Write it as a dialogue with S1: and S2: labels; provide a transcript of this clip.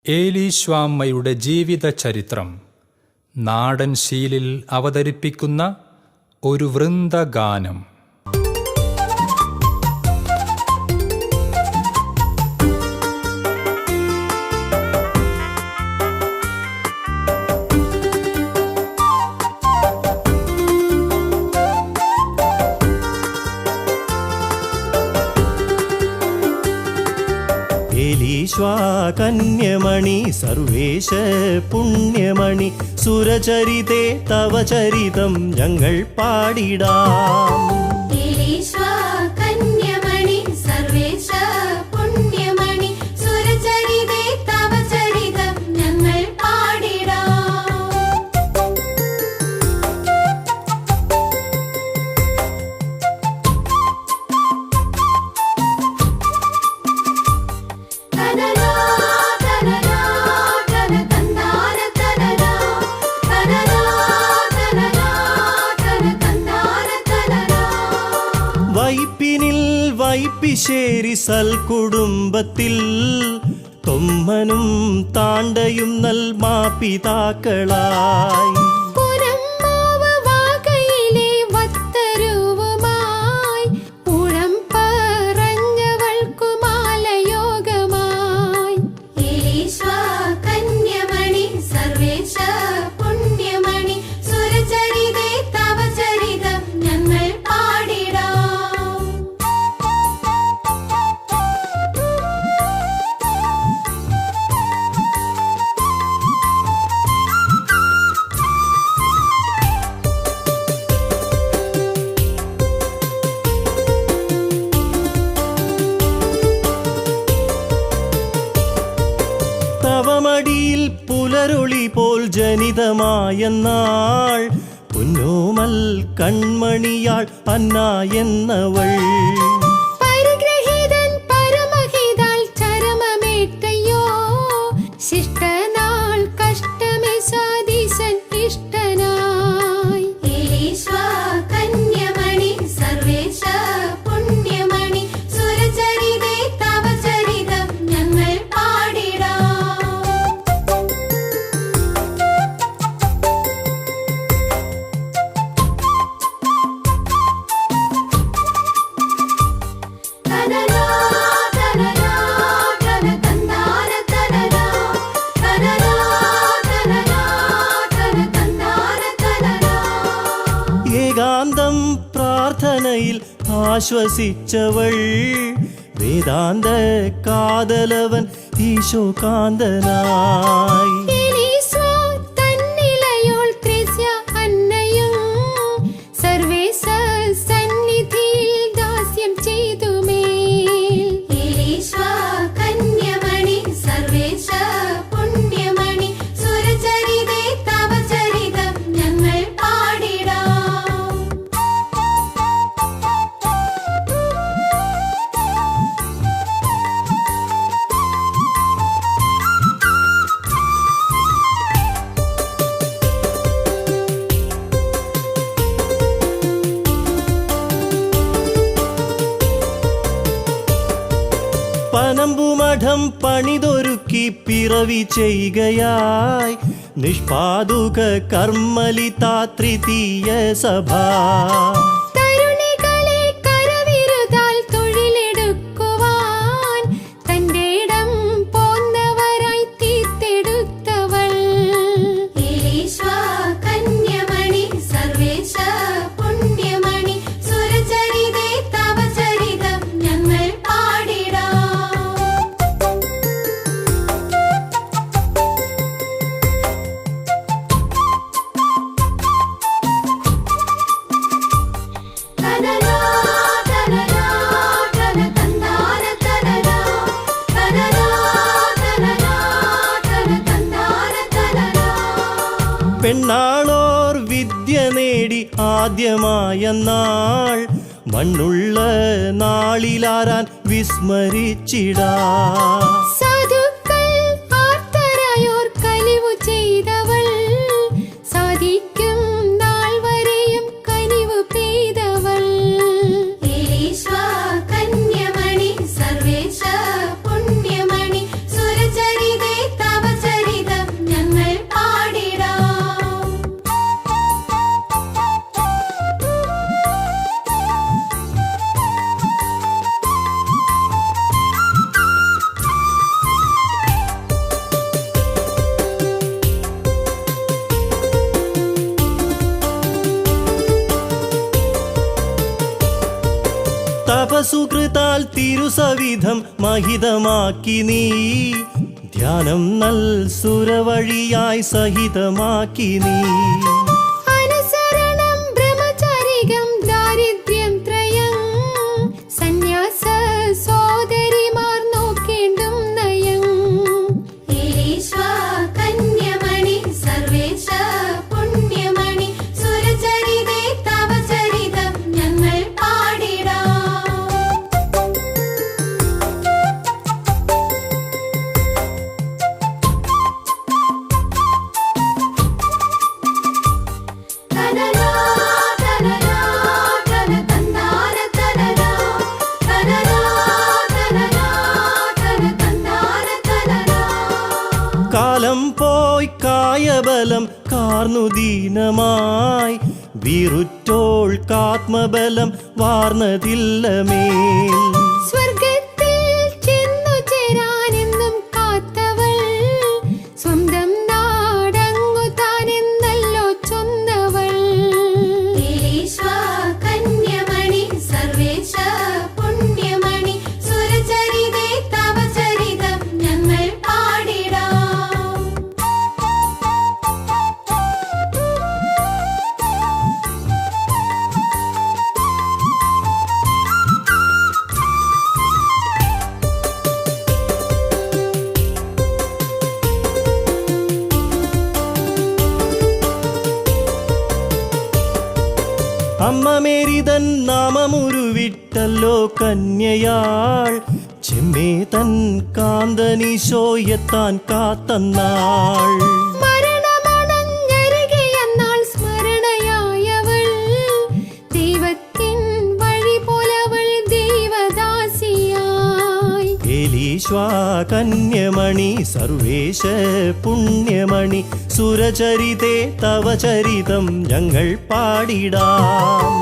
S1: ഏലീശ്വാമ്മയുടെ ജീവിത ചരിത്രം നാടൻ ശീലിൽ അവതരിപ്പിക്കുന്ന ഒരു വൃന്ദഗാനം.
S2: ഏലീശ്വാ കന്യമണി സർവേശ പുണ്യമണി സുരചരിതേ തവ ചരിതം ഞങ്ങൾ പാടിടാം.
S3: ഏലീശ്വാ കന്യമണി സർവേശ പുണ്യമണി സുരചരിതേ തവ ചരിതം ഞങ്ങൾ പാടിടാം.
S2: വൈപ്പിനിൽ വൈപ്പിശ്ശേരി സൽക്കുടുംബത്തിൽ തൊമ്മനും താണ്ടയും നൽമാപിതാക്കളായി തവമടിയിൽ പുലരൊളി പോൽ ജനിതമായ നാൾ പൊന്നോമൽ കൺമണിയാൾ അന്ന എന്നവൾ ഏകാന്തം പ്രാർത്ഥനയിൽ ആശ്വസിച്ചവൾ വേദാന്ത കാതലവൻ ഈശോകാന്തനായി. പനമ്പുമഠം പണിതൊരുക്കി പിറവി ചെയ്യുകയായി നിഷ്പാദുക കർമ്മലിതാ തൃതീയ സഭ. പെണ്ണാളോർ വിദ്യ നേടി ആദ്യമായ നാൾ മണ്ണുള്ള നാളിലാരാൻ വിസ്മരിച്ചിടാ.
S3: കന്യമണി സർവേശ പുണ്യമണി സുരചരിതേ തവ
S2: സുകൃതാൽ തിരുസവിധം മഹിതമാക്കി നീ ധ്യാനം നൽ സുരവഴിയായി സഹിതമാക്കി നീ
S3: അനുസരണം ബ്രഹ്മചാരികം ദാരിദ്ര്യം ത്രയം സന്യാസ സോദരിമാർ നോക്കേണ്ടും നയം ഈശ്വ കന്യമണി സർവേശ പുണ്യമണി സുരചരിതേ തവ ചരിതം ഞങ്ങൾ പാടിടാം തനനാ തനനാ തന തന്താന തനനാ തനനാ തനനാ തന തന്താന തനനാ
S2: കാലം പോയി കായബലം കാർന്നു ദീനമായി വീറുറ്റോൾ കാത്മബലം വാർന്നതില്ലമേൽ
S3: സ്വർഗത്തിൽ ചെന്നു ചേരാനെന്നും കാത്തവൾ സ്വന്തം നാടങ്ങു താനെന്നല്ലോ ചൊന്നവൾ ഈശ്വ കന്യമണി സർവേശ പുണ്യമണി സുരചരിതേ തവ ചരിതം ഞങ്ങൾ പാടിടാം
S2: അമ്മ മേരിതൻ നാമമുരുവിട്ടല്ലോ കന്യയാൾ ചെമ്മേ തൻ കാന്തനീശോയെത്താൻ കാത്തന്നാൾ
S3: മരണമണഞ്ഞരികെയെന്നാൾ സ്മരണയായവൾ ദൈവത്തിൻ വഴി പോലവൾ ദൈവദാസിയായി
S2: ഏലീശ്വാ കന്യമണി സർവേശ പുണ്യമണി സുരചരിതേ തവ ചരിതം ഞങ്ങൾ പാടിടാം